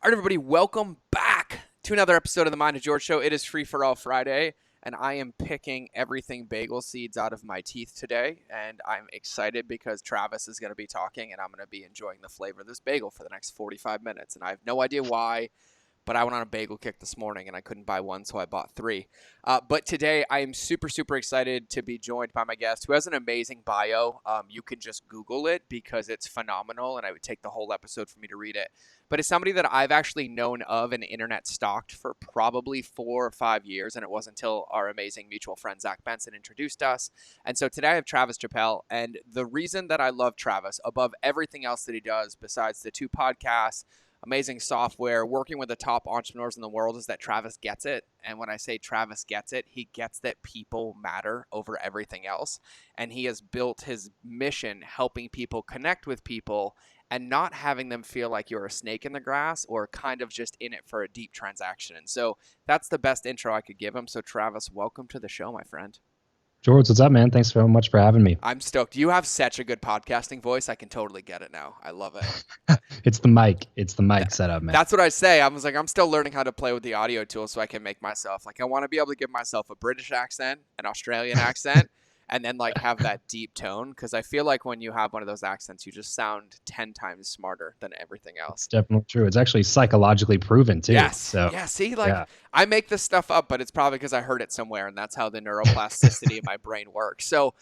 All right, everybody, welcome back to another episode of the Mind of George Show. It is Free for All Friday, and I am picking everything bagel seeds out of my teeth today. And I'm excited because Travis is going to be talking, and I'm going to be enjoying the flavor of this bagel for the next 45 minutes. And I have no idea why, but I went on a bagel kick this morning, and I couldn't buy one, so I bought three. But today, I am super, super excited to be joined by my guest, who has an amazing bio. You can just Google it because it's phenomenal, and I would take the whole episode for me to read it. But it's somebody that I've actually known of and internet stalked for probably 4 or 5 years, and it wasn't until our amazing mutual friend Zach Benson introduced us. And so today I have Travis Chappell, and the reason that I love Travis above everything else that he does, besides the 2 podcasts, amazing software, working with the top entrepreneurs in the world, is that Travis gets it. And when I say Travis gets it, he gets that people matter over everything else. And he has built his mission helping people connect with people and not having them feel like you're a snake in the grass or kind of just in it for a deep transaction. And so that's the best intro I could give him. So Travis, welcome to the show, my friend. George, what's up, man? Thanks so much for having me. I'm stoked. You have such a good podcasting voice. I can totally get it now. I love it. It's the mic. It's the mic setup, man. That's what I say. I was like, I'm still learning how to play with the audio tool so I can make myself, like, I want to be able to give myself a British accent, an Australian accent, and then like have that deep tone. Because I feel like when you have one of those accents, you just sound 10 times smarter than everything else. It's definitely true. It's actually psychologically proven too. Yes. So, yeah. See, like I make this stuff up, but it's probably because I heard it somewhere, and that's how the neuroplasticity of my brain works. So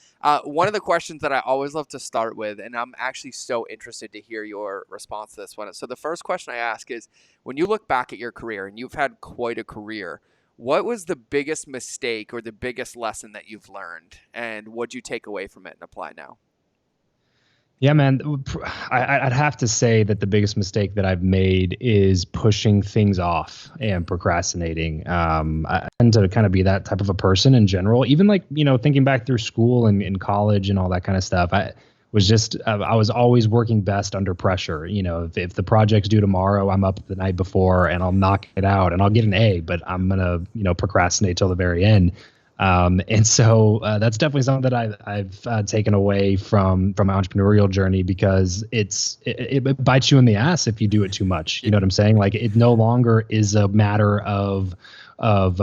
one of the questions that I always love to start with, and I'm actually so interested to hear your response to this one. So the first question I ask is, when you look back at your career, and you've had quite a career, what was the biggest mistake or the biggest lesson that you've learned, and what'd you take away from it and apply now? yeah, man, I'd have to say that the biggest mistake that I've made is pushing things off and procrastinating. I tend to kind of be that type of a person in general, even like, thinking back through school and in college and all that kind of stuff. I was always working best under pressure. If the project's due tomorrow, I'm up the night before and I'll knock it out and I'll get an A, but I'm going to, procrastinate till the very end. And so that's definitely something that I've taken away from my entrepreneurial journey, because it bites you in the ass if you do it too much. You know what I'm saying? Like, it no longer is a matter of that's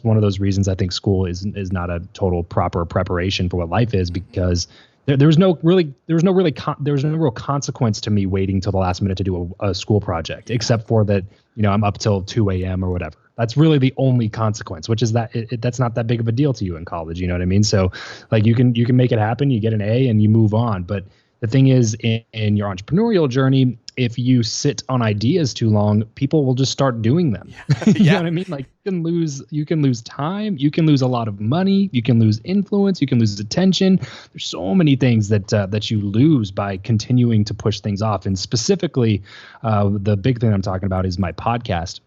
one of those reasons I think school is not a total proper preparation for what life is, because there's no real consequence to me waiting till the last minute to do a school project, except for that, I'm up till 2 a.m. or whatever. That's really the only consequence, which is that that's not that big of a deal to you in college. You know what I mean? So like you can make it happen, you get an A and you move on. But the thing is, in your entrepreneurial journey, if you sit on ideas too long, people will just start doing them. You know what I mean? Like, you can lose time, you can lose a lot of money, you can lose influence, you can lose attention. There's so many things that you lose by continuing to push things off. And specifically, the big thing I'm talking about is my podcast.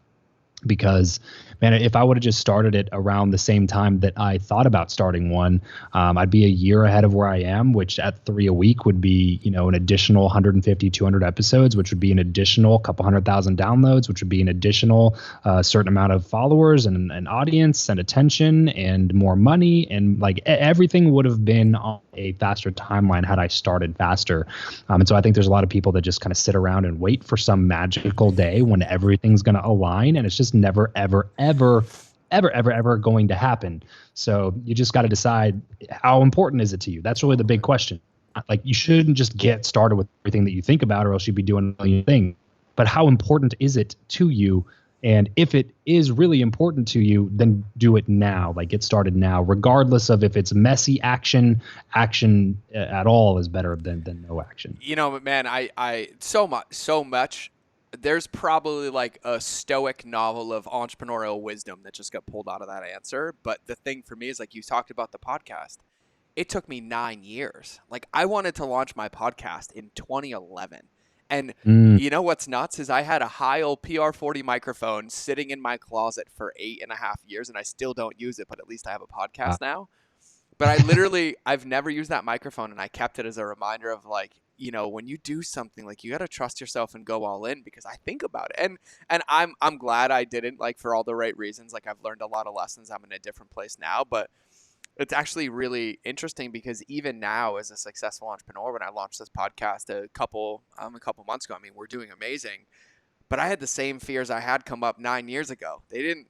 Because, man, if I would have just started it around the same time that I thought about starting one, I'd be a year ahead of where I am, which at 3 a week would be, an additional 150, 200 episodes, which would be an additional couple 100,000 downloads, which would be an additional certain amount of followers and an audience and attention and more money. And like everything would have been on a faster timeline had I started faster. And so I think there's a lot of people that just kind of sit around and wait for some magical day when everything's going to align, and it's just never, ever, ever, ever, ever, ever going to happen. So you just got to decide, how important is it to you? That's really the big question. Like, you shouldn't just get started with everything that you think about, or else you'd be doing a million things. But how important is it to you? And if it is really important to you, then do it now. Like, get started now, regardless of if it's messy action. Action at all is better than no action. Man, I so much. There's probably like a stoic novel of entrepreneurial wisdom that just got pulled out of that answer. But the thing for me is, like, you talked about the podcast. It took me 9 years. Like, I wanted to launch my podcast in 2011. And you know what's nuts is I had a high old PR40 microphone sitting in my closet for 8.5 years, and I still don't use it, but at least I have a podcast now. But I've never used that microphone, and I kept it as a reminder of, like, when you do something, like, you got to trust yourself and go all in, because I think about it. And I'm glad I didn't, like, for all the right reasons. Like, I've learned a lot of lessons. I'm in a different place now, but It's actually really interesting because even now, as a successful entrepreneur, when I launched this podcast a couple months ago, I mean, we're doing amazing. But I had the same fears I had come up 9 years ago. Right.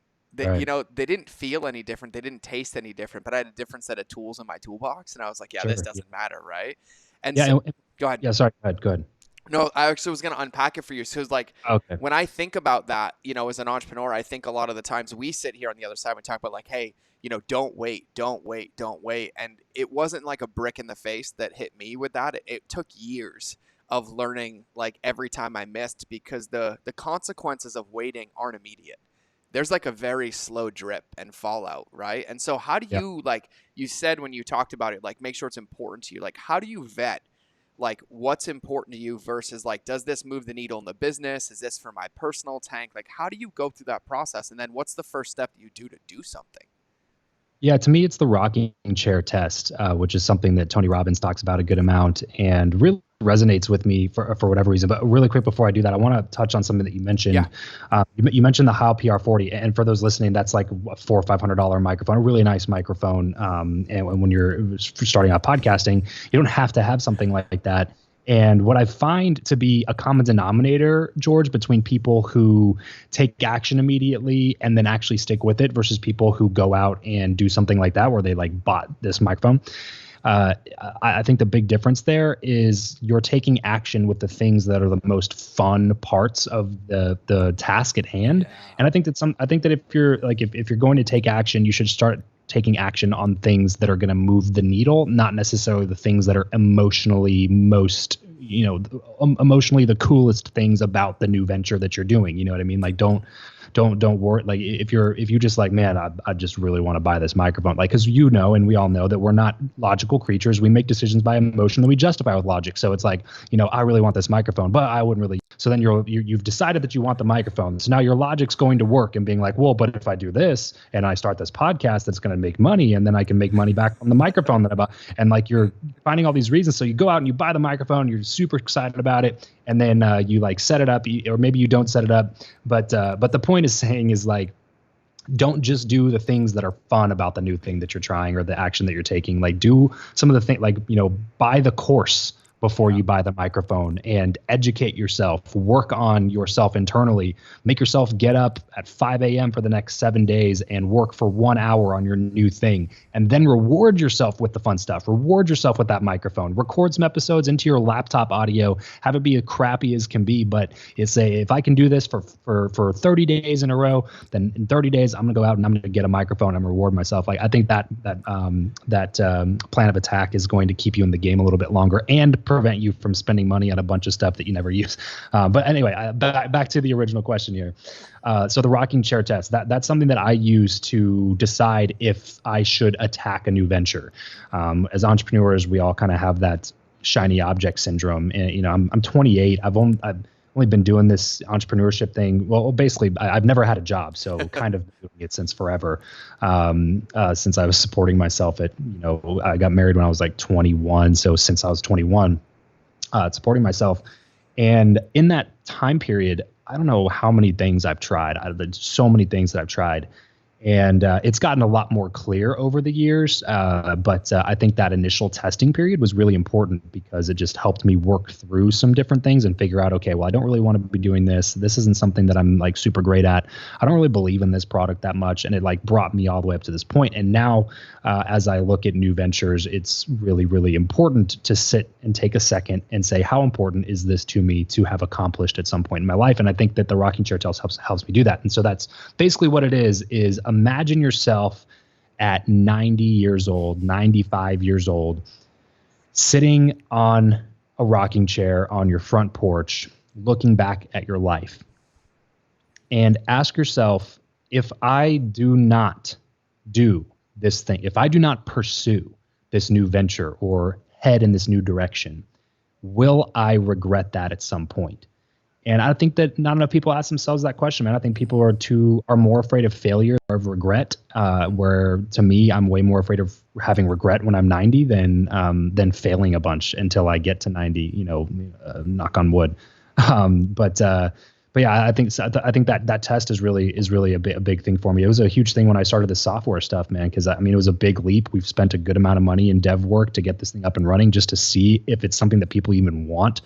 They didn't feel any different. They didn't taste any different. But I had a different set of tools in my toolbox, and I was like, yeah, this Sure. Yeah. doesn't matter, right? And Yeah. so, go ahead. Yeah. Sorry. Go ahead. Go ahead. No, I actually was going to unpack it for you. So it's like Okay. when I think about that, as an entrepreneur, I think a lot of the times we sit here on the other side, we talk about like, hey, don't wait, don't wait, don't wait. And it wasn't like a brick in the face that hit me with that. It took years of learning like every time I missed because the consequences of waiting aren't immediate. There's like a very slow drip and fallout, right? And so how do Yeah. you, like you said when you talked about it, like make sure it's important to you? Like how do you vet like what's important to you versus like, does this move the needle in the business? Is this for my personal tank? Like, how do you go through that process? And then what's the first step that you do to do something? Yeah, to me, it's the rocking chair test, which is something that Tony Robbins talks about a good amount and really resonates with me for whatever reason. But really quick before I do that, I want to touch on something that you mentioned. Yeah. You mentioned the Heil PR40, and for those listening, that's like a $400 or $500 microphone, a really nice microphone. And when you're starting out podcasting, you don't have to have something like that. And what I find to be a common denominator, George, between people who take action immediately and then actually stick with it versus people who go out and do something like that where they like bought this microphone. I think the big difference there is you're taking action with the things that are the most fun parts of the task at hand. Yeah. And I think that if you're like if you're going to take action, you should start taking action on things that are going to move the needle, not necessarily the things that are emotionally emotionally the coolest things about the new venture that you're doing. You know what I mean? Like don't worry. Like if you just like, man, I just really want to buy this microphone. Like, cause and we all know that we're not logical creatures. We make decisions by emotion that we justify with logic. So it's like, I really want this microphone, but I wouldn't really. So then you've decided that you want the microphone. So now your logic's going to work and being like, well, but if I do this and I start this podcast, that's going to make money. And then I can make money back from the microphone that I bought. And like, you're finding all these reasons. So you go out and you buy the microphone, you're super excited about it. And then you like set it up, or maybe you don't set it up. But the point is saying is like, don't just do the things that are fun about the new thing that you're trying or the action that you're taking. Like do some of the things, like, buy the course before you buy the microphone and educate yourself, work on yourself internally, make yourself get up at 5 a.m. for the next 7 days and work for 1 hour on your new thing. And then reward yourself with the fun stuff, reward yourself with that microphone, record some episodes into your laptop audio, have it be as crappy as can be. But if I can do this for 30 days in a row, then in 30 days, I'm going to go out and I'm going to get a microphone and reward myself. Like I think that plan of attack is going to keep you in the game a little bit longer and prevent you from spending money on a bunch of stuff that you never use. But anyway, back to the original question here. So the rocking chair test, that's something that I use to decide if I should attack a new venture. As entrepreneurs, we all kind of have that shiny object syndrome. And, I'm 28. I've only been doing this entrepreneurship thing. Well, basically, I've never had a job, so kind of doing it since forever. Since I was supporting myself I got married when I was like 21. So since I was 21, supporting myself. And in that time period, I don't know how many things I've tried. There's so many things that I've tried. And it's gotten a lot more clear over the years. But I think that initial testing period was really important because it just helped me work through some different things and figure out, okay, well, I don't really want to be doing this. This isn't something that I'm like super great at. I don't really believe in this product that much. And it like brought me all the way up to this point. And now as I look at new ventures, it's really, really important to sit and take a second and say, how important is this to me to have accomplished at some point in my life? And I think that the rocking chair test helps me do that. And so that's basically what it is imagine yourself at 90 years old, 95 years old, sitting on a rocking chair on your front porch, looking back at your life. And ask yourself, if I do not do this thing, if I do not pursue this new venture or head in this new direction, will I regret that at some point? And I think that not enough people ask themselves that question, man. I think people are more afraid of failure or of regret. Where to me, I'm way more afraid of having regret when I'm 90 than failing a bunch until I get to 90. Knock on wood. But but yeah, I think that test is really a big thing for me. It was a huge thing when I started the software stuff, man, because I mean it was a big leap. We've spent a good amount of money in dev work to get this thing up and running, just to see if it's something that people even want.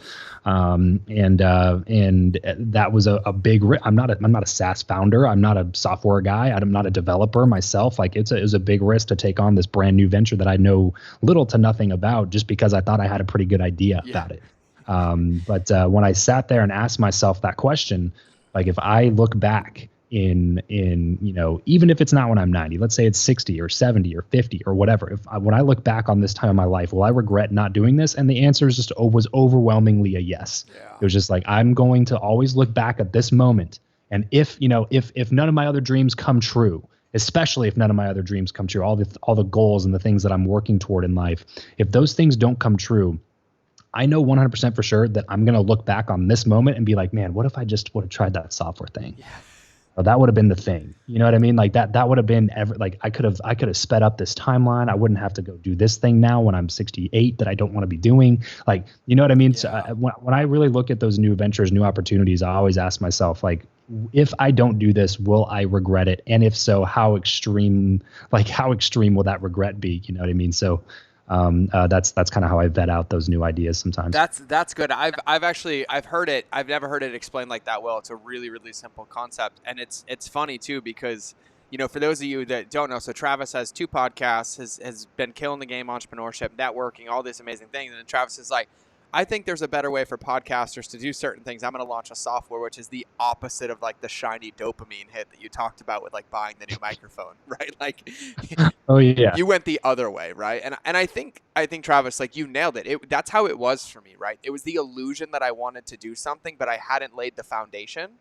And that was a big. I'm not a SaaS founder. I'm not a software guy. I'm not a developer myself. Like it was a big risk to take on this brand new venture that I know little to nothing about, just because I thought I had a pretty good idea about it. But when I sat there and asked myself that question, like if I look back in even if it's not when I'm 90, let's say it's 60 or 70 or 50 or whatever, when I look back on this time of my life, will I regret not doing this? And the answer is was overwhelmingly a yes. Yeah. It was just like, I'm going to always look back at this moment, and if none of my other dreams come true, especially if none of my other dreams come true, all the goals and the things that I'm working toward in life, if those things don't come true, I know 100% for sure that I'm going to look back on this moment and be like, man, what if I just would have tried that software thing? Yeah. Well, that would have been the thing. You know what I mean? Like that would have been I could have sped up this timeline. I wouldn't have to go do this thing now when I'm 68 that I don't want to be doing. Like, you know what I mean? Yeah. So when I really look at those new ventures, new opportunities, I always ask myself, like, if I don't do this, will I regret it? And if so, how extreme will that regret be? You know what I mean? So that's kind of how I vet out those new ideas sometimes. That's good. I've heard it. I've never heard it explained like that well. It's a really, really simple concept. And it's funny too, because, for those of you that don't know, so Travis has 2 podcasts, has been killing the game, entrepreneurship, networking, all these amazing things. And then Travis is like, I think there's a better way for podcasters to do certain things. I'm going to launch a software, which is the opposite of like the shiny dopamine hit that you talked about with like buying the new microphone, right? Like, oh yeah, you went the other way, right? And I think Travis, like, you nailed it. That's how it was for me, right? It was the illusion that I wanted to do something, but I hadn't laid the foundation,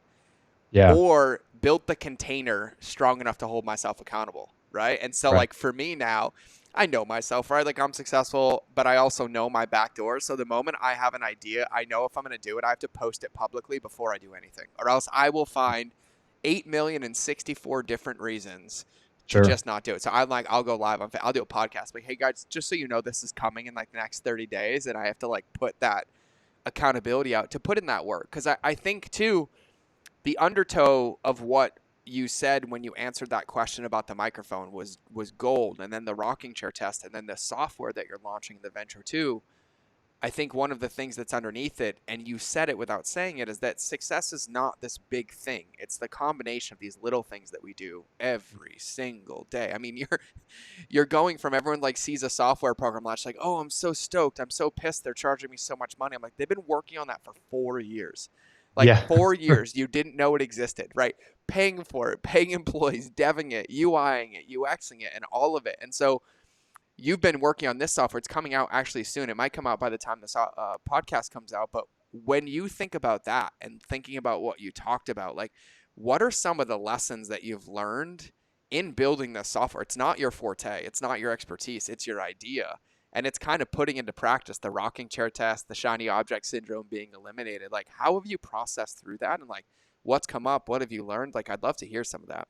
or built the container strong enough to hold myself accountable, right? And so, like, for me now, I know myself, right? Like, I'm successful, but I also know my back doors. So the moment I have an idea, I know if I'm going to do it, I have to post it publicly before I do anything, or else I will find 8,064 different reasons to just not do it. So I'm like, I'll go live I'll do a podcast. Like, hey guys, just so you know, this is coming in like the next 30 days. And I have to like put that accountability out to put in that work. Cause I think too, the undertow of what you said when you answered that question about the microphone was gold. And then the rocking chair test, and then the software that you're launching, the venture too. I think one of the things that's underneath it, and you said it without saying it, is that success is not this big thing. It's the combination of these little things that we do every single day. I mean, you're going from, everyone like sees a software program launch, like, oh, I'm so stoked, I'm so pissed they're charging me so much money. I'm like, they've been working on that for 4 years. Like 4 years, you didn't know it existed, right? Paying for it, paying employees, deving it, UIing it, UXing it, and all of it. And so you've been working on this software. It's coming out actually soon. It might come out by the time this podcast comes out. But when you think about that and thinking about what you talked about, like, what are some of the lessons that you've learned in building this software? It's not your forte. It's not your expertise. It's your idea. And it's kind of putting into practice the rocking chair test, the shiny object syndrome being eliminated. Like, how have you processed through that? And like, what's come up? What have you learned? Like, I'd love to hear some of that.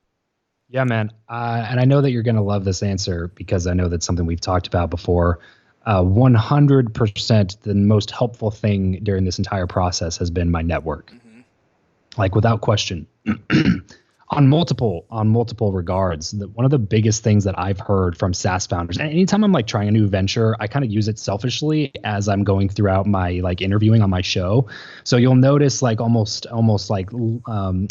Yeah, man. And I know that you're going to love this answer, because I know that's something we've talked about before. 100% the most helpful thing during this entire process has been my network. Mm-hmm. Like, without question. On multiple regards, one of the biggest things that I've heard from SaaS founders, and anytime I'm like trying a new venture, I kind of use it selfishly as I'm going throughout my like interviewing on my show. So you'll notice like almost like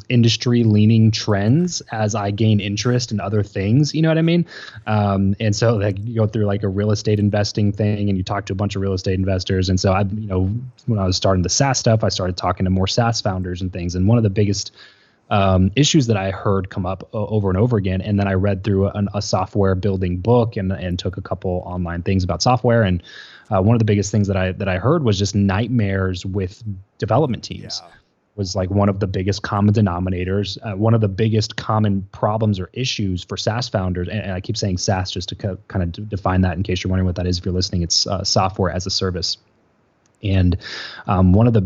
industry leaning trends as I gain interest in other things. You know what I mean? And so like you go through like a real estate investing thing, and you talk to a bunch of real estate investors. And so when I was starting the SaaS stuff, I started talking to more SaaS founders and things. And one of the biggest issues that I heard come up over and over again. And then I read through a software building book and took a couple online things about software. And one of the biggest things that I heard was just nightmares with development teams. Yeah. Was like one of the biggest common denominators, one of the biggest common problems or issues for SaaS founders. And I keep saying SaaS just to kind of define that in case you're wondering what that is. If you're listening, it's software as a service. And one of those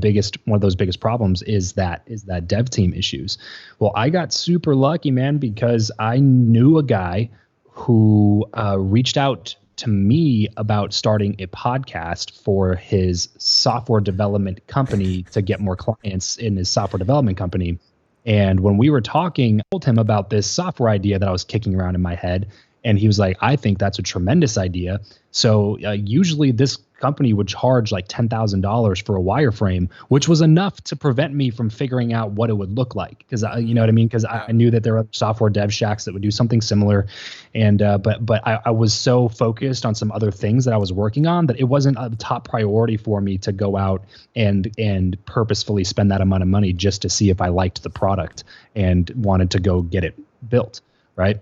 biggest problems is that dev team issues. Well, I got super lucky, man, because I knew a guy who reached out to me about starting a podcast for his software development company to get more clients in his software development company. And when we were talking, I told him about this software idea that I was kicking around in my head. And he was like, I think that's a tremendous idea. So usually this company would charge like $10,000 for a wireframe, which was enough to prevent me from figuring out what it would look like. Because you know what I mean? Because I knew that there were software dev shacks that would do something similar. And but I was so focused on some other things that I was working on that it wasn't a top priority for me to go out and purposefully spend that amount of money just to see if I liked the product and wanted to go get it built. Right.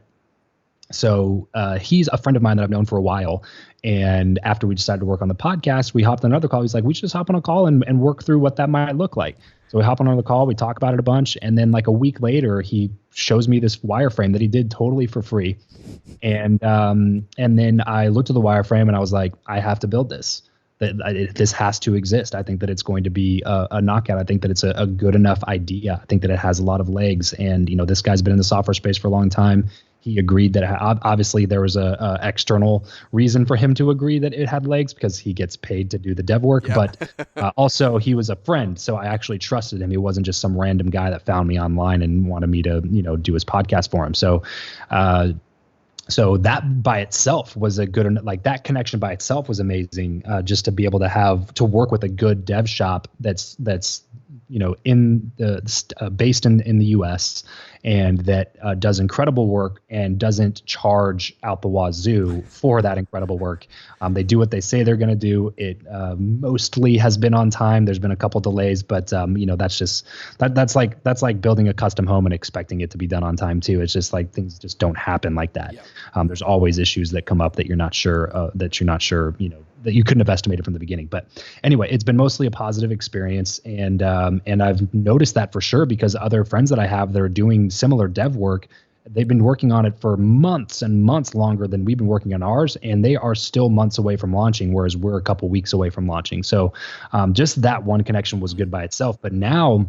So he's a friend of mine that I've known for a while. And after we decided to work on the podcast, we hopped on another call. He's like, we should just hop on a call and work through what that might look like. So we hop on another call. We talk about it a bunch. And then like a week later, he shows me this wireframe that he did totally for free. And then I looked at the wireframe and I was like, I have to build this. This has to exist. I think that it's going to be a knockout. I think that it's a good enough idea. I think that it has a lot of legs. And, you know, this guy's been in the software space for a long time. He agreed that obviously there was a external reason for him to agree that it had legs because he gets paid to do the dev work. Yeah. But also he was a friend. So I actually trusted him. He wasn't just some random guy that found me online and wanted me to, you know, do his podcast for him. So that by itself was a good, like that connection by itself was amazing. Just to be able to work with a good dev shop that's you know in the based in the U.S. and that does incredible work and doesn't charge out the wazoo for that incredible work. They do what they say they're going to do. It mostly has been on time. There's been a couple delays, but you know that's like building a custom home and expecting it to be done on time too. It's just like things just don't happen like that. Yeah. There's always issues that come up that you're not sure you know, that you couldn't have estimated from the beginning. But anyway, it's been mostly a positive experience. And I've noticed that for sure because other friends that I have that are doing similar dev work, they've been working on it for months and months longer than we've been working on ours. And they are still months away from launching, whereas we're a couple weeks away from launching. So just that one connection was good by itself. But now,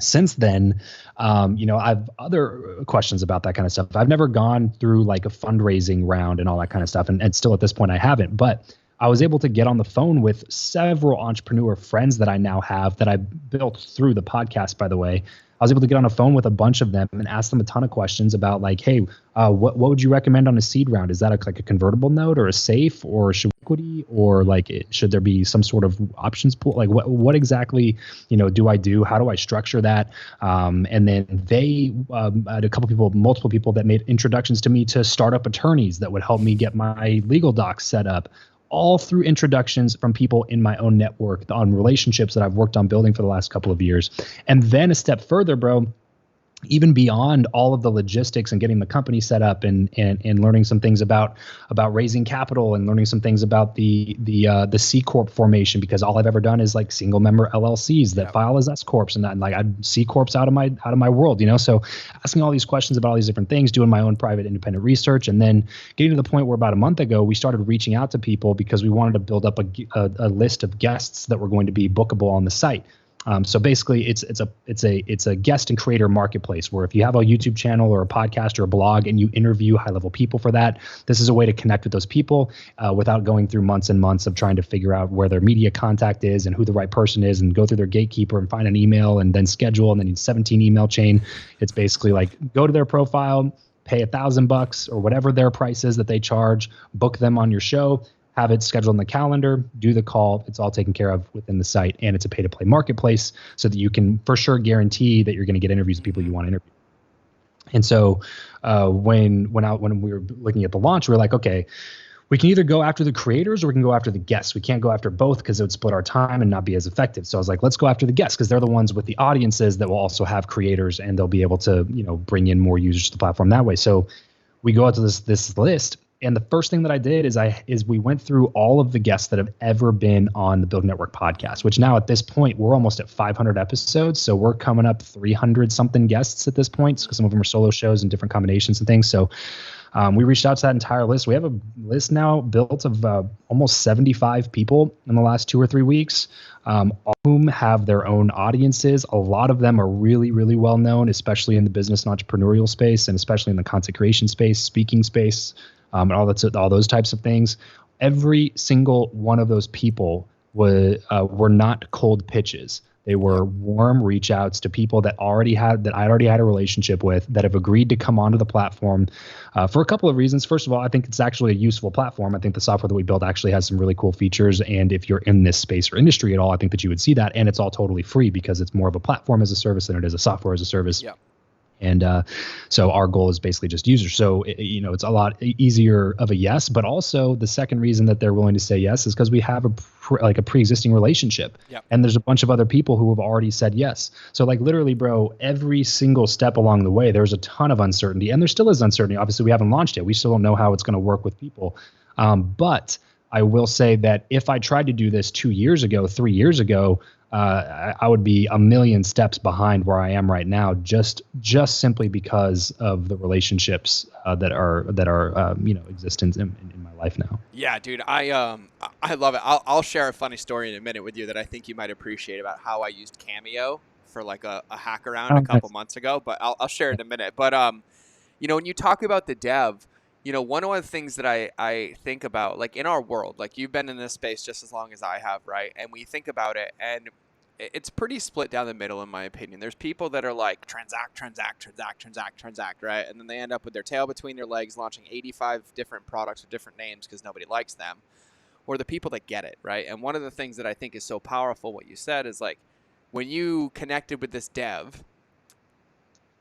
since then, you know, I've other questions about that kind of stuff. I've never gone through like a fundraising round and all that kind of stuff. And still at this point, I haven't. But I was able to get on the phone with several entrepreneur friends that I now have that I built through the podcast, by the way. I was able to get on a phone with a bunch of them and ask them a ton of questions about like, hey, what would you recommend on a seed round? Is that like a convertible note or a safe or should equity or like should there be some sort of options pool? Like what exactly, you know, do I do? How do I structure that? And then they had multiple people that made introductions to me to startup attorneys that would help me get my legal docs set up. All through introductions from people in my own network on relationships that I've worked on building for the last couple of years. And then a step further, bro, even beyond all of the logistics and getting the company set up and learning some things about raising capital and learning some things about the C Corp formation, because all I've ever done is like single member LLCs that file as S Corps and that, like I'd C Corps out of my world, you know? So asking all these questions about all these different things, doing my own private independent research, and then getting to the point where about a month ago, we started reaching out to people because we wanted to build up a list of guests that were going to be bookable on the site. So basically, it's a guest and creator marketplace where if you have a YouTube channel or a podcast or a blog and you interview high-level people for that, this is a way to connect with those people without going through months and months of trying to figure out where their media contact is and who the right person is and go through their gatekeeper and find an email and then schedule and then 17 email chain. It's basically like go to their profile, pay $1,000 or whatever their price is that they charge, book them on your show, have it scheduled on the calendar, do the call. It's all taken care of within the site, and it's a pay-to-play marketplace so that you can for sure guarantee that you're going to get interviews with people you want to interview. And so when we were looking at the launch, we were like, okay, we can either go after the creators or we can go after the guests. We can't go after both because it would split our time and not be as effective. So I was like, let's go after the guests because they're the ones with the audiences that will also have creators and they'll be able to, you know, bring in more users to the platform that way. So we go out to this list. And the first thing that I did is we went through all of the guests that have ever been on the Build Network podcast, which now at this point, we're almost at 500 episodes. So we're coming up 300 something guests at this point. So some of them are solo shows and different combinations and things. So we reached out to that entire list. We have a list now built of almost 75 people in the last 2 or 3 weeks, all of whom have their own audiences. A lot of them are really, really well known, especially in the business and entrepreneurial space, and especially in the content creation space, speaking space. and all those types of things. Every single one of those people were not cold pitches. They were warm reach outs to people that I already had a relationship with, that have agreed to come onto the platform for a couple of reasons. First of all, I think it's actually a useful platform. I think the software that we build actually has some really cool features. And if you're in this space or industry at all, I think that you would see that. And it's all totally free because it's more of a platform as a service than it is a software as a service. Yeah. And so our goal is basically just users. So, it's a lot easier of a yes, but also the second reason that they're willing to say yes is because we have a pre-existing relationship. Yep. And there's a bunch of other people who have already said yes. So like literally, bro, every single step along the way, there's a ton of uncertainty, and there still is uncertainty. Obviously, we haven't launched yet. We still don't know how it's going to work with people. But I will say that if I tried to do this 2 years ago, 3 years ago, I would be a million steps behind where I am right now, just simply because of the relationships that are existent in my life now. Yeah, dude, I love it. I'll share a funny story in a minute with you that I think you might appreciate about how I used Cameo for like a hack around a couple months ago, but I'll share it in a minute. But when you talk about the dev, one of the things that I think about, like in our world, like you've been in this space just as long as I have, right? And we think about it, and it's pretty split down the middle, in my opinion. There's people that are like transact, right? And then they end up with their tail between their legs, launching 85 different products with different names because nobody likes them. Or the people that get it, right? And one of the things that I think is so powerful, what you said, is like when you connected with this dev,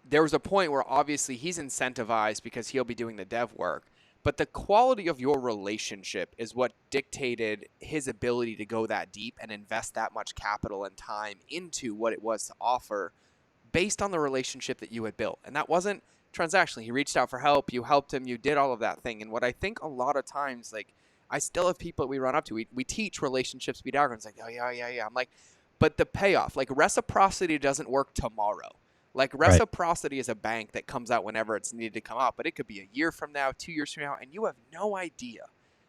there was a point where obviously he's incentivized because he'll be doing the dev work, but the quality of your relationship is what dictated his ability to go that deep and invest that much capital and time into what it was to offer based on the relationship that you had built. And that wasn't transactionally. He reached out for help, you helped him, you did all of that thing. And what I think a lot of times, like I still have people that we run up to, we teach relationship speed algorithms, like, oh yeah. I'm like, but the payoff, like reciprocity doesn't work tomorrow. Like reciprocity is a bank that comes out whenever it's needed to come out, but it could be a year from now, 2 years from now, and you have no idea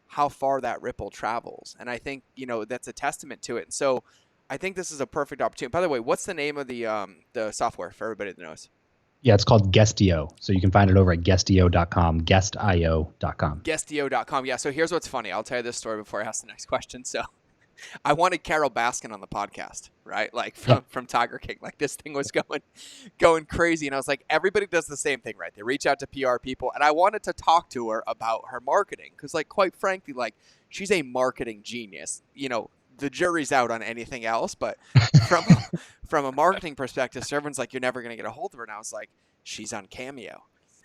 how far that ripple travels. And I think, that's a testament to it. And so I think this is a perfect opportunity. By the way, what's the name of the software for everybody that knows? Yeah, it's called Guestio. So you can find it over at guestio.com, guestio.com. Guestio.com. Yeah, so here's what's funny. I'll tell you this story before I ask the next question. So I wanted Carol Baskin on the podcast, right? Like from Tiger King. Like this thing was going crazy. And I was like, everybody does the same thing, right? They reach out to PR people. And I wanted to talk to her about her marketing. Because like, quite frankly, like she's a marketing genius. The jury's out on anything else. But from a marketing perspective, everyone's like, you're never going to get a hold of her. And I was like, she's on Cameo.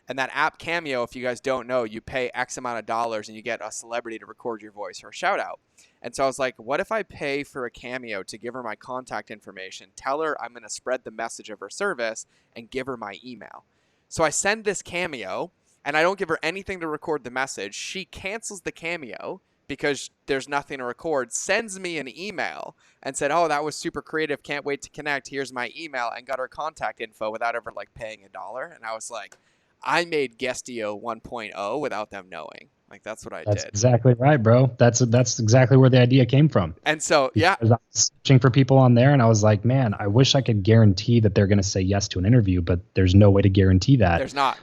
And that app Cameo, if you guys don't know, you pay X amount of dollars and you get a celebrity to record your voice for a shout out. And so I was like, what if I pay for a Cameo to give her my contact information, tell her I'm going to spread the message of her service, and give her my email? So I send this Cameo, and I don't give her anything to record the message. She cancels the Cameo because there's nothing to record, sends me an email and said, oh, that was super creative, can't wait to connect, here's my email, and got her contact info without ever like paying $1. And I was like, I made Guestio 1.0 without them knowing. Like that's what I did. That's exactly right, bro. That's exactly where the idea came from. And so, yeah. I was searching for people on there, and I was like, man, I wish I could guarantee that they're going to say yes to an interview, but there's no way to guarantee that. There's not.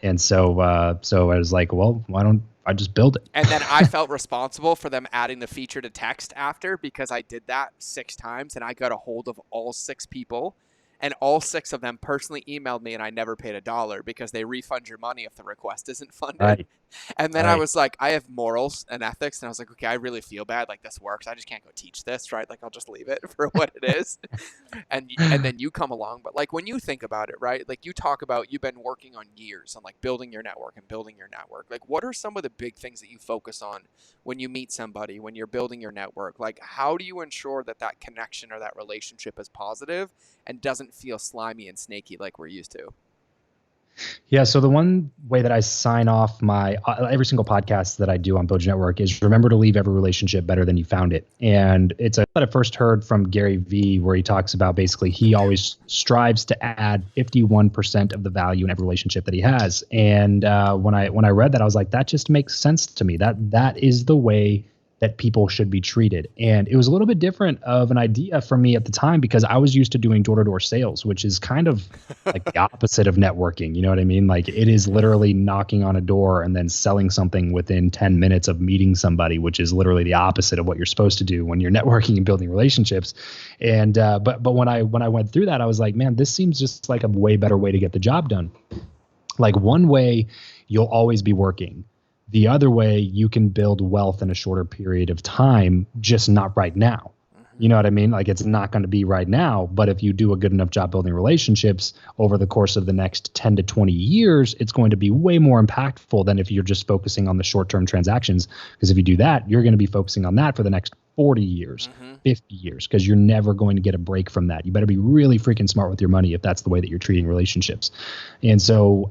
And so I was like, well, why don't I just build it? And then I felt responsible for them adding the feature to text after, because I did that 6 times, and I got a hold of all 6 people. And all 6 of them personally emailed me, and I never paid $1 because they refund your money if the request isn't funded. Right. And then I was like, I have morals and ethics. And I was like, okay, I really feel bad. Like this works. I just can't go teach this, right? Like I'll just leave it for what it is. and then you come along. But like when you think about it, right? Like you talk about, you've been working on years on like building your network. Like what are some of the big things that you focus on when you meet somebody, when you're building your network? Like how do you ensure that that connection or that relationship is positive and doesn't feel slimy and snaky like we're used to? Yeah. So the one way that I sign off my every single podcast that I do on Build Your Network is remember to leave every relationship better than you found it. And it's a that I first heard from Gary Vee, where he talks about basically he always strives to add 51% of the value in every relationship that he has. And when I read that, I was like, that just makes sense to me. That is the way that people should be treated. And it was a little bit different of an idea for me at the time because I was used to doing door-to-door sales, which is kind of like the opposite of networking. You know what I mean? Like it is literally knocking on a door and then selling something within 10 minutes of meeting somebody, which is literally the opposite of what you're supposed to do when you're networking and building relationships. And but when I went through that, I was like, man, this seems just like a way better way to get the job done. Like one way you'll always be working. The other way, you can build wealth in a shorter period of time, just not right now. You know what I mean? Like it's not going to be right now, but if you do a good enough job building relationships over the course of the next 10 to 20 years, it's going to be way more impactful than if you're just focusing on the short-term transactions. Because if you do that, you're going to be focusing on that for the next 40 years, 50 years, because you're never going to get a break from that. You better be really freaking smart with your money if that's the way that you're treating relationships. And so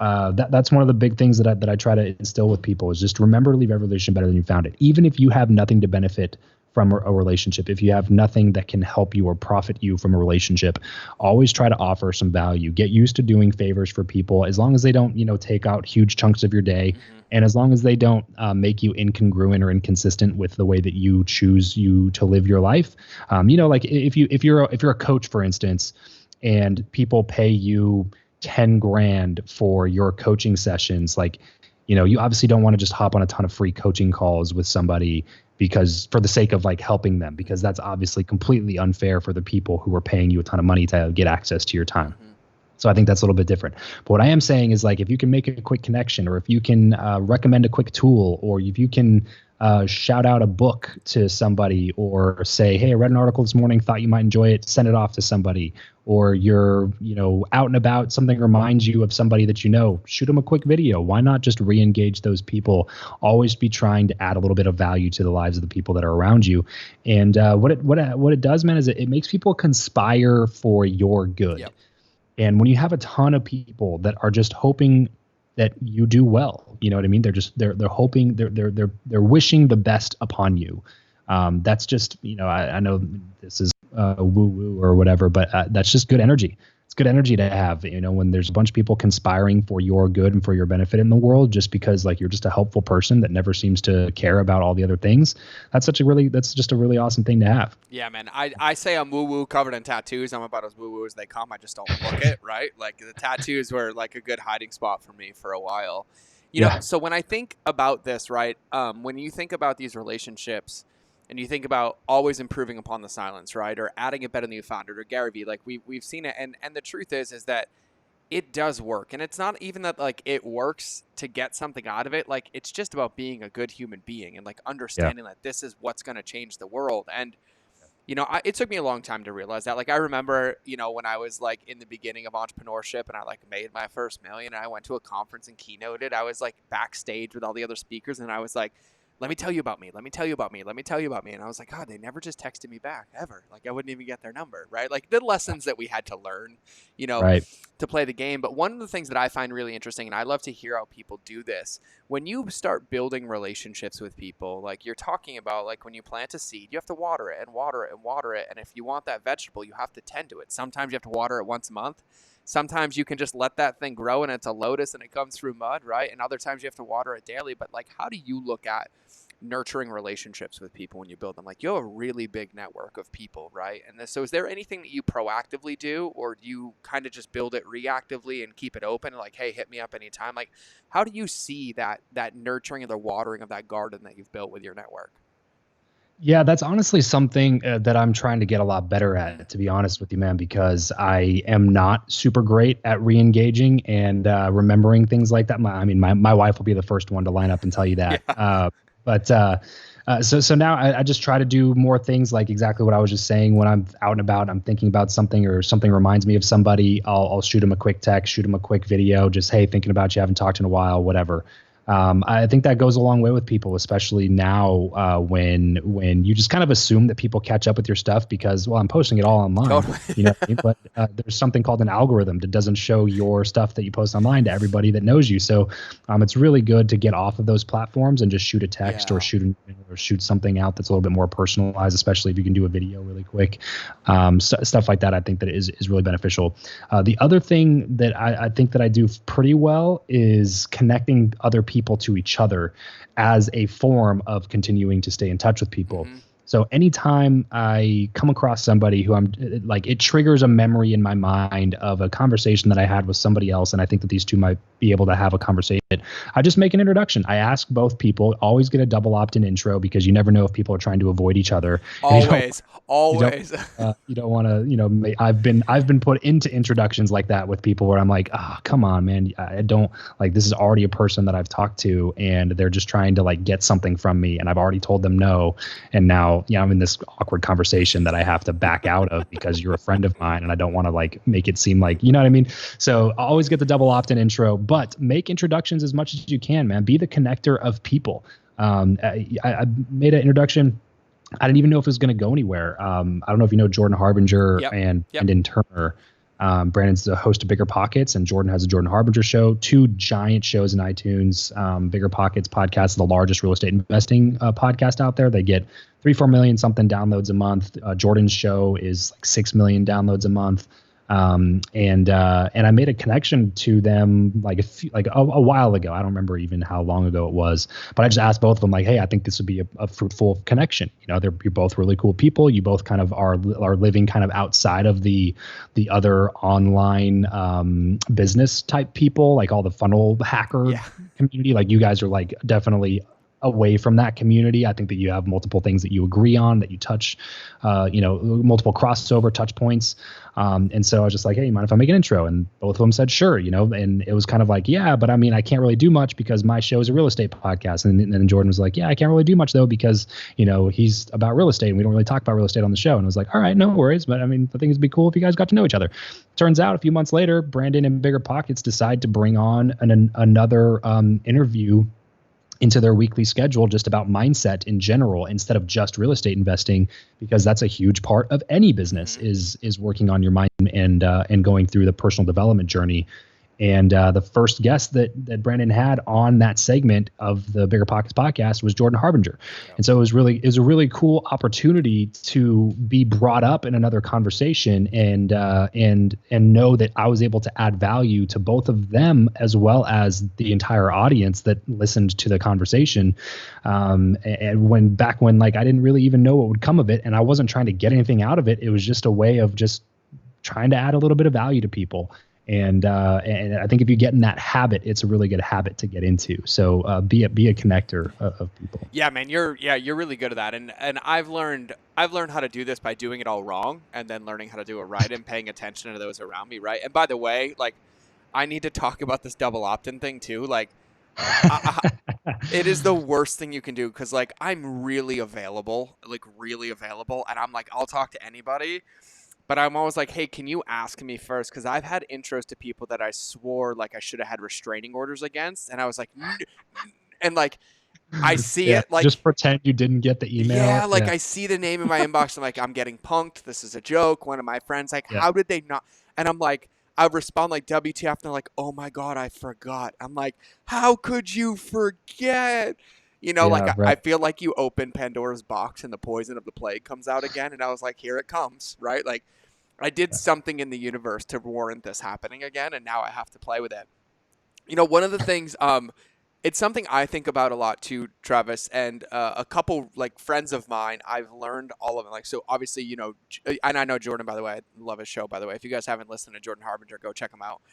that's one of the big things that I try to instill with people is just remember to leave every relationship better than you found it. Even if you have nothing to benefit from a relationship, if you have nothing that can help you or profit you from a relationship, always try to offer some value. Get used to doing favors for people as long as they don't, take out huge chunks of your day. And as long as they don't make you incongruent or inconsistent with the way that you choose to live your life, like if you're a coach, for instance, and people pay you 10 grand for your coaching sessions, like, you obviously don't want to just hop on a ton of free coaching calls with somebody because for the sake of like helping them, because that's obviously completely unfair for the people who are paying you a ton of money to get access to your time. So I think that's a little bit different. But what I am saying is like, if you can make a quick connection, or if you can recommend a quick tool, or if you can shout out a book to somebody, or say, hey, I read an article this morning, thought you might enjoy it, send it off to somebody, or you're, out and about, something reminds you of somebody that shoot them a quick video. Why not just re-engage those people? Always be trying to add a little bit of value to the lives of the people that are around you. And what it does, man, is it makes people conspire for your good. Yep. And when you have a ton of people that are just hoping that you do well, you know what I mean? They're hoping, they're wishing the best upon you. That's just, I know this is woo woo or whatever, but that's just good energy. It's good energy to have, when there's a bunch of people conspiring for your good and for your benefit in the world, just because like you're just a helpful person that never seems to care about all the other things. That's just a really awesome thing to have. Yeah, man. I say I'm woo woo covered in tattoos. I'm about as woo woo as they come. I just don't look it, right? Like the tattoos were like a good hiding spot for me for a while. So when I think about this, right, when you think about these relationships, and you think about always improving upon the silence, right? Or adding it better than you found it, or Gary Vee, like we've seen it. And the truth is that it does work. And it's not even that like it works to get something out of it. Like it's just about being a good human being and like understanding that this is what's going to change the world. And, it took me a long time to realize that. Like I remember, when I was like in the beginning of entrepreneurship and I like made my first million and I went to a conference and keynoted, I was like backstage with all the other speakers and I was like, let me tell you about me. Let me tell you about me. Let me tell you about me. And I was like, God, they never just texted me back ever. Like I wouldn't even get their number, right? Like the lessons that we had to learn, to play the game. But one of the things that I find really interesting, and I love to hear how people do this, when you start building relationships with people, like you're talking about, like when you plant a seed, you have to water it and water it and water it. And if you want that vegetable, you have to tend to it. Sometimes you have to water it once a month. Sometimes you can just let that thing grow and it's a lotus and it comes through mud, right? And other times you have to water it daily. But like, how do you look at nurturing relationships with people when you build them? Like you have a really big network of people, right? And so is there anything that you proactively do, or do you kind of just build it reactively and keep it open? Like, hey, hit me up anytime. Like, how do you see that nurturing and the watering of that garden that you've built with your network? Yeah, that's honestly something that I'm trying to get a lot better at, to be honest with you, man, because I am not super great at re-engaging and remembering things like that. My wife will be the first one to line up and tell you that. Yeah. So now I just try to do more things like exactly what I was just saying. When I'm out and about, I'm thinking about something or something reminds me of somebody, I'll shoot them a quick text, shoot them a quick video, just, hey, thinking about you, haven't talked in a while, whatever. I think that goes a long way with people, especially now when you just kind of assume that people catch up with your stuff because, well, I'm posting it all online. Totally. But there's something called an algorithm that doesn't show your stuff that you post online to everybody that knows you. So it's really good to get off of those platforms and just shoot a text or shoot something out that's a little bit more personalized, especially if you can do a video really quick. Stuff like that, I think that is really beneficial. The other thing that I think that I do pretty well is connecting other people people to each other as a form of continuing to stay in touch with people. Mm-hmm. So anytime I come across somebody who I'm like, it triggers a memory in my mind of a conversation that I had with somebody else, and I think that these two might be able to have a conversation, I just make an introduction. I ask both people, always get a double opt-in intro, because you never know if people are trying to avoid each other. Always. You don't want to, I've been put into introductions like that with people where I'm like, oh, come on, man. I don't like, this is already a person that I've talked to, and they're just trying to like get something from me, and I've already told them no. And now, I'm in this awkward conversation that I have to back out of because you're a friend of mine, and I don't want to like make it seem like, you know what I mean? So I always get the double opt-in intro, but make introductions as much as you can, man. Be the connector of people. I made an introduction. I didn't even know if it was going to go anywhere. I don't know if you know Jordan Harbinger and Brandon Turner. Brandon's the host of Bigger Pockets, and Jordan has a Jordan Harbinger show, 2 giant shows in iTunes. Bigger Pockets podcast is the largest real estate investing podcast out there. They get 3-4 million something downloads a month. Jordan's show is like 6 million downloads a month. And I made a connection to them like a while ago. I don't remember even how long ago it was, but I just asked both of them like, hey, I think this would be a fruitful connection. You're both really cool people. You both kind of are living kind of outside of the other online business type people, like all the funnel hacker community. Like you guys are like definitely away from that community. I think that you have multiple things that you agree on, that you touch, multiple crossover touch points. And so I was just like, hey, you mind if I make an intro? And both of them said, sure, and it was kind of like, yeah, but I mean, I can't really do much because my show is a real estate podcast. And then Jordan was like, yeah, I can't really do much though, because, he's about real estate and we don't really talk about real estate on the show. And I was like, all right, no worries. But I mean, I think it'd be cool if you guys got to know each other. Turns out a few months later, Brandon and Bigger Pockets decide to bring on another interview into their weekly schedule just about mindset in general, instead of just real estate investing, because that's a huge part of any business is working on your mind and going through the personal development journey. And the first guest that Brandon had on that segment of the Bigger Pockets podcast was Jordan Harbinger. Yeah. And so it was a really cool opportunity to be brought up in another conversation and know that I was able to add value to both of them as well as the entire audience that listened to the conversation. And when like I didn't really even know what would come of it, and I wasn't trying to get anything out of it. It was just a way of just trying to add a little bit of value to people. And I think if you get in that habit, it's a really good habit to get into. So be a connector of people. Yeah, man, you're really good at that. And I've learned how to do this by doing it all wrong and then learning how to do it right and paying attention to those around me, right? And by the way, like, I need to talk about this double opt-in thing too. Like, it is the worst thing you can do, because like I'm really available, and I'm like, I'll talk to anybody. But I'm always like, hey, can you ask me first? Because I've had intros to people that I swore like I should have had restraining orders against. And I was like, and like, I see it. Like, just pretend you didn't get the email. Yeah, like I see the name in my inbox. I'm like, I'm getting punked. This is a joke. One of my friends, like, how did they not? And I'm like, I would respond like, WTF. And they're like, oh my God, I forgot. I'm like, how could you forget? Right. I feel like you open Pandora's box and the poison of the plague comes out again. And I was like, here it comes, right? Like, I did something in the universe to warrant this happening again, and now I have to play with it. One of the things, it's something I think about a lot too, Travis, and a couple like friends of mine, I've learned all of it. Like, so obviously, and I know Jordan, by the way. I love his show, by the way. If you guys haven't listened to Jordan Harbinger, go check him out.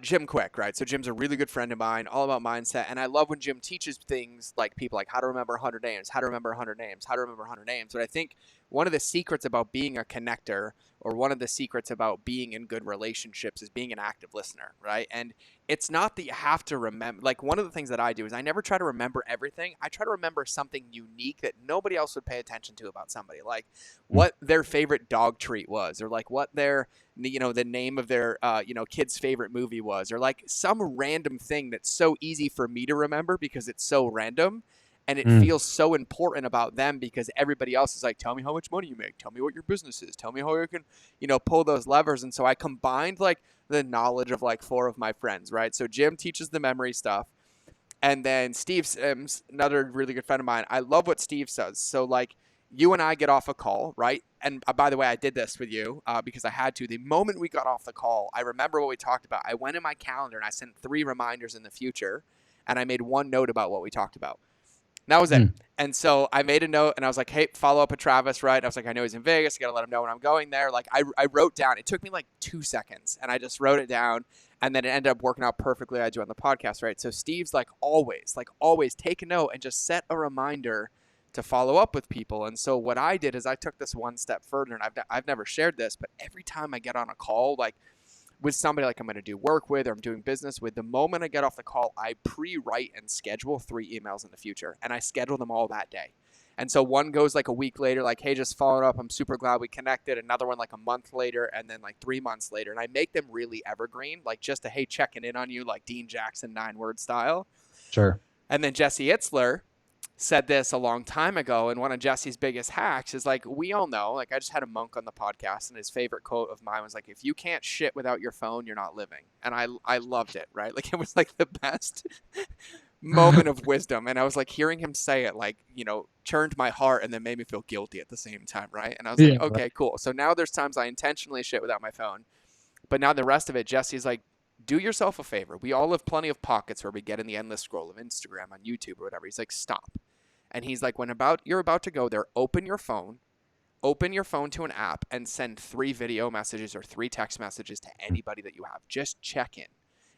Jim Quick, right? So Jim's a really good friend of mine, all about mindset. And I love when Jim teaches things like people like how to remember 100 names, how to remember 100 names, how to remember 100 names. But I think one of the secrets about being a connector, or one of the secrets about being in good relationships, is being an active listener, right? And it's not that you have to remember. Like, one of the things that I do is I never try to remember everything. I try to remember something unique that nobody else would pay attention to about somebody, like what their favorite dog treat was, or like what their, the name of their, kid's favorite movie was, or like some random thing that's so easy for me to remember because it's so random. And it feels so important about them because everybody else is like, tell me how much money you make. Tell me what your business is. Tell me how you can, pull those levers. And so I combined like the knowledge of like 4 of my friends, right? So Jim teaches the memory stuff. And then Steve Sims, another really good friend of mine. I love what Steve says. So like you and I get off a call, right? And by the way, I did this with you because I had to. The moment we got off the call, I remember what we talked about. I went in my calendar and I sent 3 reminders in the future. and I made one note about what we talked about. And that was it. And so I made a note and I was like, hey, follow up with Travis, right? I was like, I know he's in Vegas. I got to let him know when I'm going there. Like I wrote down, it took me like 2 seconds and I just wrote it down and then it ended up working out perfectly. I do on the podcast, right? So Steve's like always take a note and just set a reminder to follow up with people. And so what I did is I took this one step further, and I've never shared this, but every time I get on a call, like with somebody like I'm going to do work with or I'm doing business with, the moment I get off the call, I pre-write and schedule 3 emails in the future, and I schedule them all that day. And so one goes like a week later, like, hey, just following up. I'm super glad we connected. Another one like a month later, and then like 3 months later. And I make them really evergreen, like just a, hey, checking in on you, like Dean Jackson 9-word style. Sure. And then Jesse Itzler said this a long time ago, and one of Jesse's biggest hacks is like, we all know, like I just had a monk on the podcast, and his favorite quote of mine was like, if you can't shit without your phone, you're not living. And I loved it, right? Like it was like the best moment of wisdom. And I was like, hearing him say it, like, you know, churned my heart and then made me feel guilty at the same time, right? And I was like, okay, cool. So now there's times I intentionally shit without my phone, but now the rest of it, Jesse's like, do yourself a favor. We all have plenty of pockets where we get in the endless scroll of Instagram, on YouTube or whatever. He's like, stop. And he's like, you're about to go there, open your phone to an app and send 3 video messages or 3 text messages to anybody that you have. Just check in.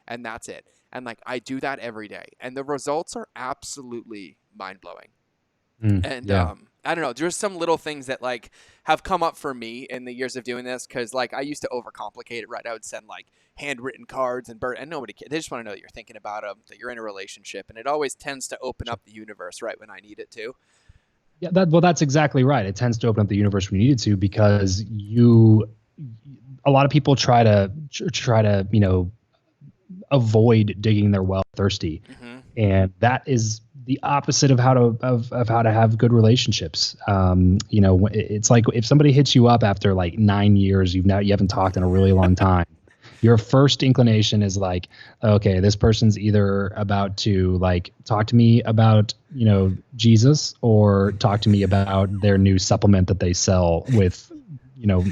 And that's it. And like, I do that every day. And the results are absolutely mind-blowing. I don't know, there's some little things that like have come up for me in the years of doing this, because like I used to overcomplicate it, right? I would send like handwritten cards and nobody cares. They just want to know that you're thinking about them, that you're in a relationship, and it always tends to open up the universe right when I need it to. Yeah, that's exactly right. It tends to open up the universe when you need it to, because a lot of people try to you know, avoid digging their well thirsty, and that is the opposite of how to have good relationships. You know, it's like if somebody hits you up after like 9 years, you haven't talked in a really long time. Your first inclination is like, okay, this person's either about to like talk to me about, you know, Jesus, or talk to me about their new supplement that they sell with, you know,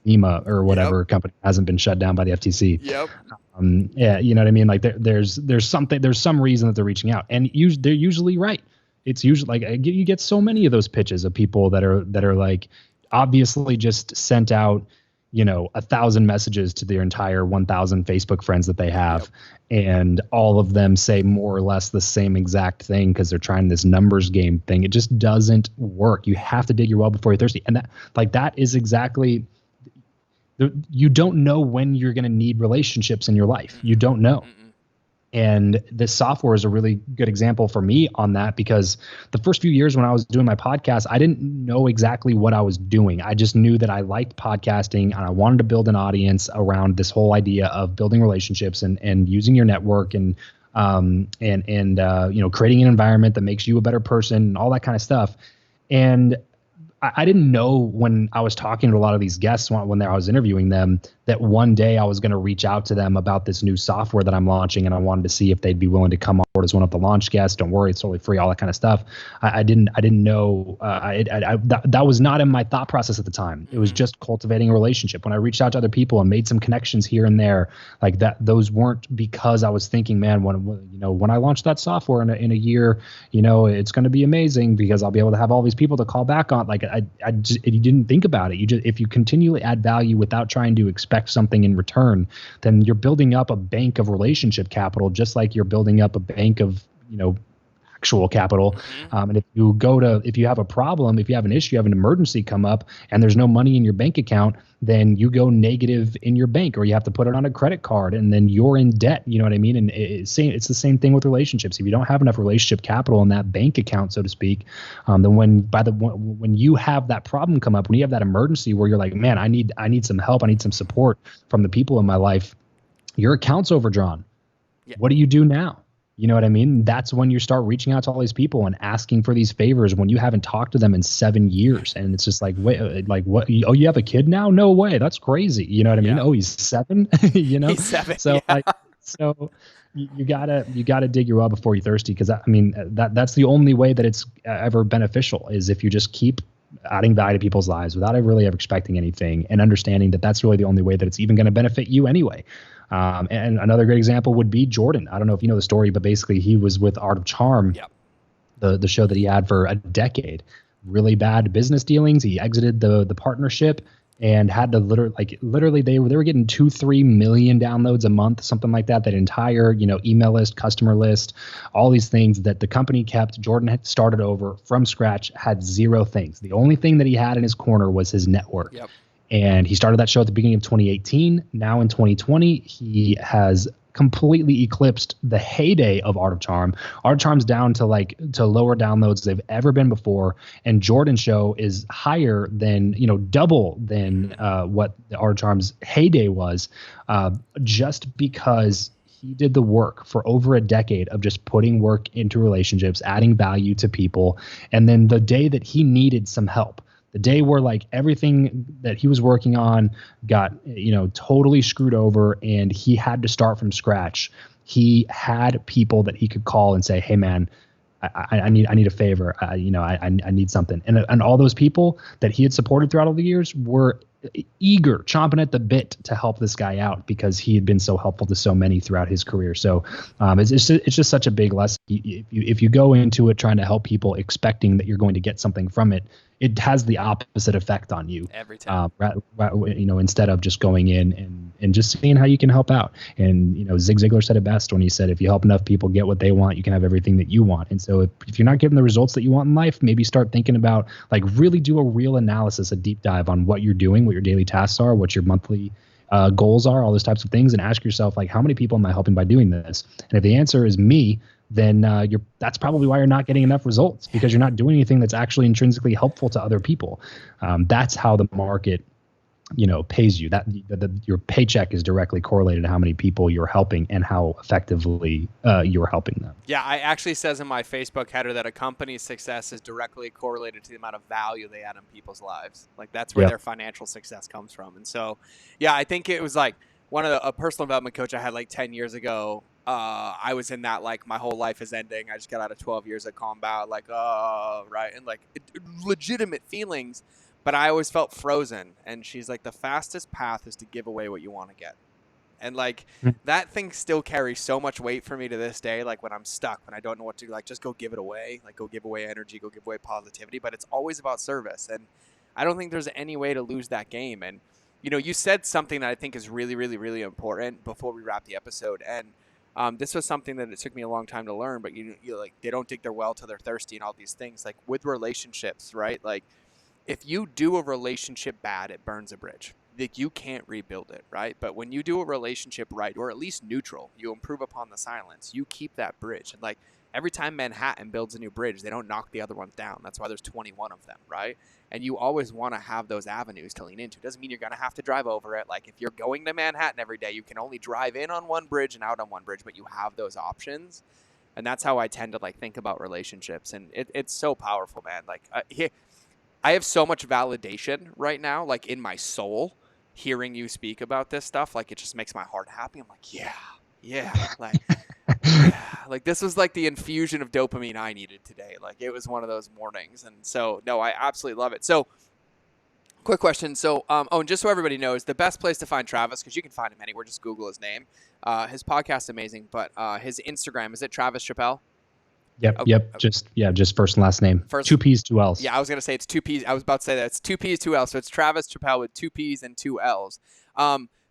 EMA or whatever company hasn't been shut down by the FTC. Yep. Yeah, you know what I mean? Like there's some reason that they're reaching out, and they're usually right. It's usually like you get so many of those pitches of people that are like obviously just sent out, you know, 1,000 messages to their entire 1,000 Facebook friends that they have. And all of them say more or less the same exact thing because they're trying this numbers game thing. It just doesn't work. You have to dig your well before you're thirsty. And that is exactly, you don't know when you're going to need relationships in your life. You don't know. And this software is a really good example for me on that, because the first few years when I was doing my podcast, I didn't know exactly what I was doing. I just knew that I liked podcasting and I wanted to build an audience around this whole idea of building relationships and using your network and you know, creating an environment that makes you a better person and all that kind of stuff. And I didn't know when I was talking to a lot of these guests when I was interviewing them that one day I was going to reach out to them about this new software that I'm launching, and I wanted to see if they'd be willing to come on board as one of the launch guests. Don't worry, it's totally free, all that kind of stuff. I didn't know that was not in my thought process at the time. It was just cultivating a relationship. When I reached out to other people and made some connections here and there, like that, those weren't because I was thinking, man, when I launch that software in a year, you know, it's going to be amazing because I'll be able to have all these people to call back on. Like you didn't think about it. If you continually add value without trying to expect something in return, then you're building up a bank of relationship capital, just like you're building up a bank of, you know, actual capital. And if you have a problem, if you have an issue, you have an emergency come up and there's no money in your bank account, then you go negative in your bank, or you have to put it on a credit card, and then you're in debt. You know what I mean? And it's the same thing with relationships. If you don't have enough relationship capital in that bank account, so to speak, then when you have that problem come up, when you have that emergency where you're like, man, I need some help, I need some support from the people in my life, your account's overdrawn. Yeah. What do you do now? You know what I mean? That's when you start reaching out to all these people and asking for these favors when you haven't talked to them in 7 years. And it's just like, wait, like what? Oh, you have a kid now? No way. That's crazy. You know what I mean? Oh, he's 7, you know? He's 7. So so you gotta dig your well before you're thirsty. Cause I mean, that's the only way that it's ever beneficial is if you just keep adding value to people's lives without really ever expecting anything, and understanding that that's really the only way that it's even going to benefit you anyway. And another great example would be Jordan. I don't know if you know the story, but basically he was with Art of Charm, Yep. the show that he had for a decade. Really bad business dealings. He exited the partnership and had to literally they were getting 2-3 million downloads a month, something like that. That entire email list, customer list, all these things that the company kept. Jordan had started over from scratch, had zero things. The only thing that he had in his corner was his network. Yep. And he started that show at the beginning of 2018. Now in 2020, he has completely eclipsed the heyday of Art of Charm. Art of Charm's down to lower downloads they've ever been before, and Jordan's show is higher than double than what the Art of Charm's heyday was, just because he did the work for over a decade of just putting work into relationships, adding value to people, and then the day that he needed some help, the day where everything that he was working on got, totally screwed over and he had to start from scratch, he had people that he could call and say, hey man, I need a favor. I need something. And all those people that he had supported throughout all the years were eager, chomping at the bit to help this guy out because he had been so helpful to so many throughout his career. So it's just such a big lesson. If you go into it trying to help people expecting that you're going to get something from it, it has the opposite effect on you every time. Instead of just going in and just seeing how you can help out. And Zig Ziglar said it best when he said, if you help enough people get what they want, you can have everything that you want. And so if you're not getting the results that you want in life, maybe start thinking about really do a real analysis, a deep dive on what you're doing, what your daily tasks are, what your monthly goals are, all those types of things, and ask yourself, how many people am I helping by doing this? And if the answer is me, then that's probably why you're not getting enough results, because you're not doing anything that's actually intrinsically helpful to other people. That's how the market, pays you. That your paycheck is directly correlated to how many people you're helping and how effectively you're helping them. Yeah, I actually says in my Facebook header that a company's success is directly correlated to the amount of value they add in people's lives. That's where their financial success comes from. And so, yeah, I think it was a personal development coach I had 10 years ago. I was in that my whole life is ending. I just got out of 12 years of combat, right, and legitimate feelings, but I always felt frozen. And she's the fastest path is to give away what you want to get. And that thing still carries so much weight for me to this day. When I'm stuck, when I don't know what to do, just go give it away. Go give away energy, go give away positivity. But it's always about service, and I don't think there's any way to lose that game. And you said something that I think is really, really, really important before we wrap the episode. And this was something that it took me a long time to learn, but they don't dig their well till they're thirsty and all these things. With relationships, right? If you do a relationship bad, it burns a bridge. You can't rebuild it, right? But when you do a relationship right, or at least neutral, you improve upon the silence, you keep that bridge. And every time Manhattan builds a new bridge, they don't knock the other ones down. That's why there's 21 of them, right? And you always want to have those avenues to lean into. Doesn't mean you're going to have to drive over it. If you're going to Manhattan every day, you can only drive in on one bridge and out on one bridge, but you have those options. And that's how I tend to think about relationships. And it's so powerful, man. I have so much validation right now, in my soul, hearing you speak about this stuff. It just makes my heart happy. I'm yeah. Yeah. This was the infusion of dopamine I needed today. It was one of those mornings. And so, no, I absolutely love it. So quick question. So, and just so everybody knows, the best place to find Travis, because you can find him anywhere, just Google his name. His podcast is amazing, but his Instagram, is it Travis Chappell? Yep. Okay. Yep. Just first and last name. 2 P's, 2 L's. Yeah, I was going to say it's 2 P's. I was about to say that it's 2 P's, 2 L's. So it's Travis Chappell with 2 P's and 2 L's.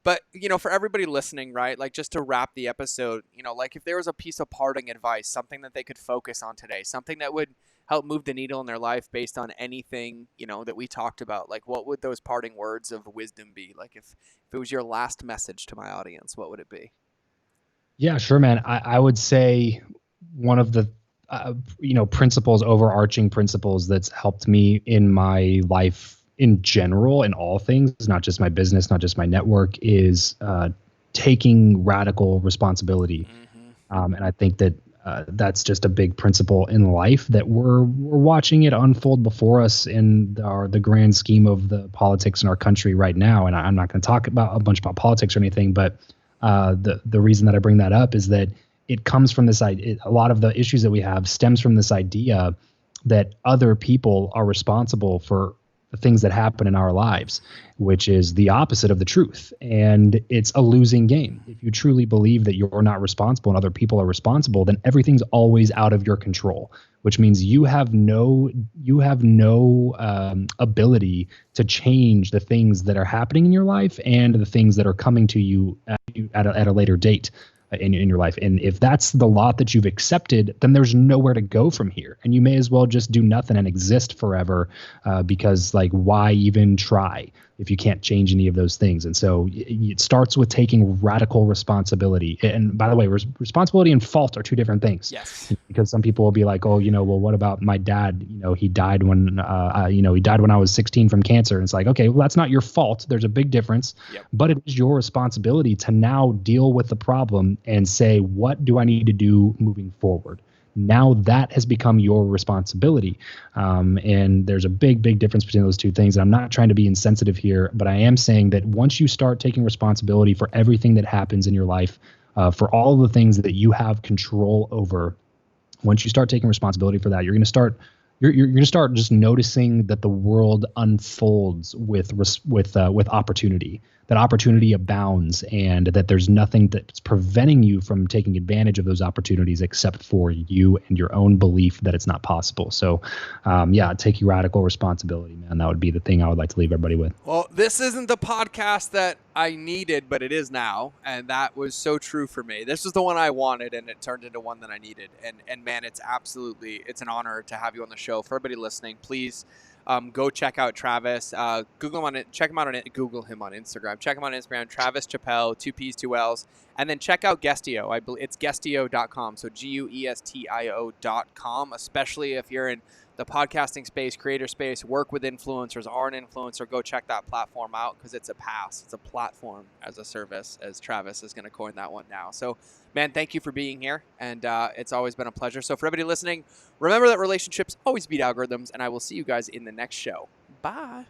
But, for everybody listening, right, just to wrap the episode, if there was a piece of parting advice, something that they could focus on today, something that would help move the needle in their life based on anything, that we talked about, what would those parting words of wisdom be? If it was your last message to my audience, what would it be? Yeah, sure, man. I would say one of the principles, overarching principles that's helped me in my life in general, in all things, not just my business, not just my network, is taking radical responsibility. Mm-hmm. And I think that that's just a big principle in life that we're watching it unfold before us in the grand scheme of the politics in our country right now. And I'm not going to talk about a bunch about politics or anything, but the reason that I bring that up is that it comes from this idea. A lot of the issues that we have stems from this idea that other people are responsible for the things that happen in our lives, which is the opposite of the truth. And it's a losing game. If you truly believe that you're not responsible and other people are responsible, then everything's always out of your control, which means you have no ability to change the things that are happening in your life and the things that are coming to you at a later date in your life. And if that's the lot that you've accepted, then there's nowhere to go from here. And you may as well just do nothing and exist forever, because like, why even try if you can't change any of those things? And so it starts with taking radical responsibility. And by the way, responsibility and fault are two different things. Yes. Because some people will be like, oh, well, what about my dad? He died when I was 16 from cancer. And it's like, okay, well, that's not your fault. There's a big difference. Yep. But it is your responsibility to now deal with the problem and say, what do I need to do moving forward? Now that has become your responsibility. And there's a big difference between those two things. I'm not trying to be insensitive here, but I am saying that once you start taking responsibility for everything that happens in your life, for all the things that you have control over, once you start taking responsibility for that, you're going to start just noticing that the world unfolds with opportunity, that opportunity abounds, and that there's nothing that's preventing you from taking advantage of those opportunities except for you and your own belief that it's not possible. So, take radical responsibility, man. That would be the thing I would like to leave everybody with. Well, this isn't the podcast that I needed, but it is now, and that was so true for me. This was the one I wanted, and it turned into one that I needed. And man, it's an honor to have you on the show. For everybody listening, please go check out Travis. Google him on Instagram. Check him on Instagram. Travis Chappell, 2 P's, 2 L's, and then check out Guestio. I believe it's guestio.com. So guestio.com. Especially if you're in the podcasting space, creator space, work with influencers, are an influencer, go check that platform out, because it's a platform as a service, as Travis is going to coin that one now. So, man, thank you for being here, and it's always been a pleasure. So for everybody listening, remember that relationships always beat algorithms, and I will see you guys in the next show. Bye.